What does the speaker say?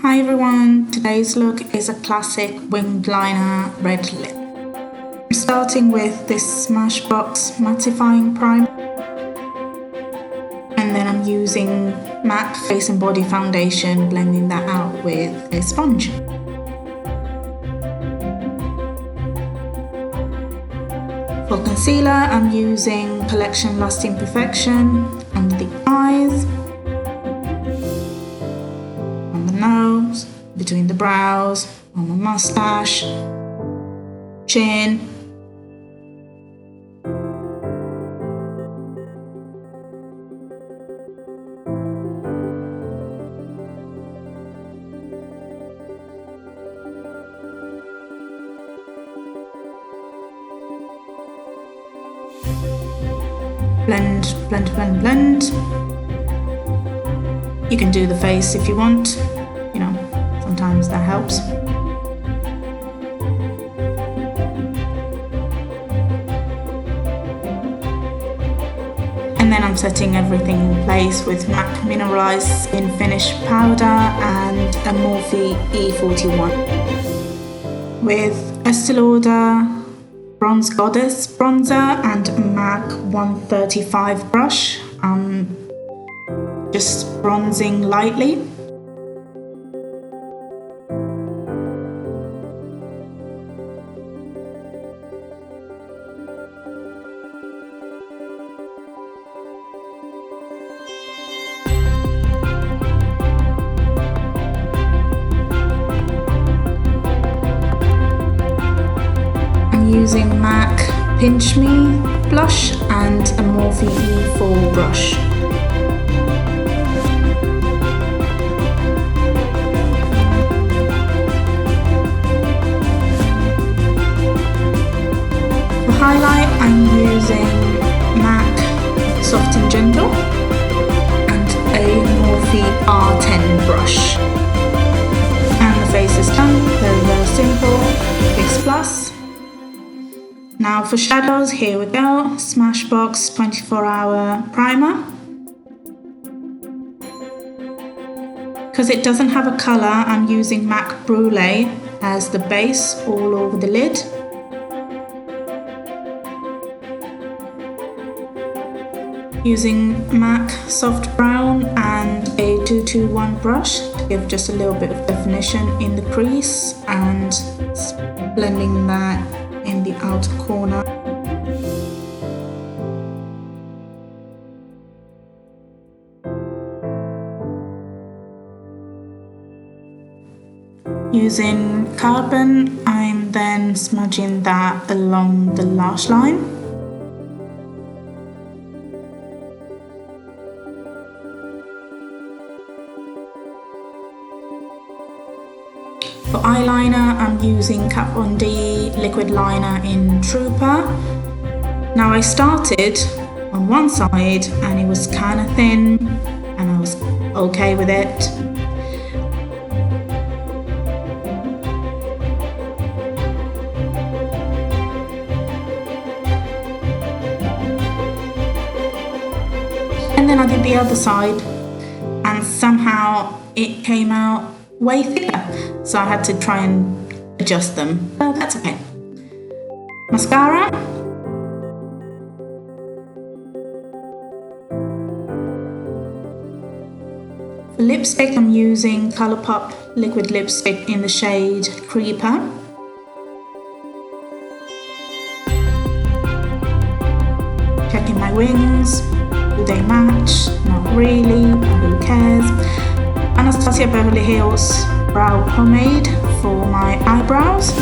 Hi everyone, today's look is a classic winged liner red lip. I'm starting with this Smashbox mattifying primer, and then I'm using MAC Face and Body Foundation, blending that out with a sponge. For concealer, I'm using Collection Lasting Perfection under the eyes, on the nose, between the brows, on the mustache, chin. Blend, blend, blend, blend. You can do the face if you want, you know, sometimes that helps. And then I'm setting everything in place with MAC Mineralize Skinfinish powder and a Morphe E41. With Estee Lauder Bronze Goddess bronzer and a MAC 135 brush. Just bronzing lightly. Using MAC Pinch Me blush and a Morphe E4 brush. For highlight, I'm using MAC Soft and Gentle and a Morphe R10 brush. And the face is done, very, very simple, Fix Plus. Now for shadows, here we go, Smashbox 24-hour primer. Because it doesn't have a colour, I'm using MAC Brule as the base all over the lid. Using MAC Soft Brown and a 221 brush to give just a little bit of definition in the crease and blending that in the outer corner. Using carbon, I'm then smudging that along the lash line. For eyeliner, I'm using Kat Von D liquid liner in Trooper. Now I started on one side and it was kind of thin and I was okay with it. And then I did the other side and somehow it came out way thicker, so I had to try and adjust them, but that's okay. Mascara. For lipstick, I'm using Colourpop liquid lipstick in the shade Creeper. Checking my wings, do they match? Not really, but who cares? Anastasia Beverly Hills Brow Pomade for my eyebrows.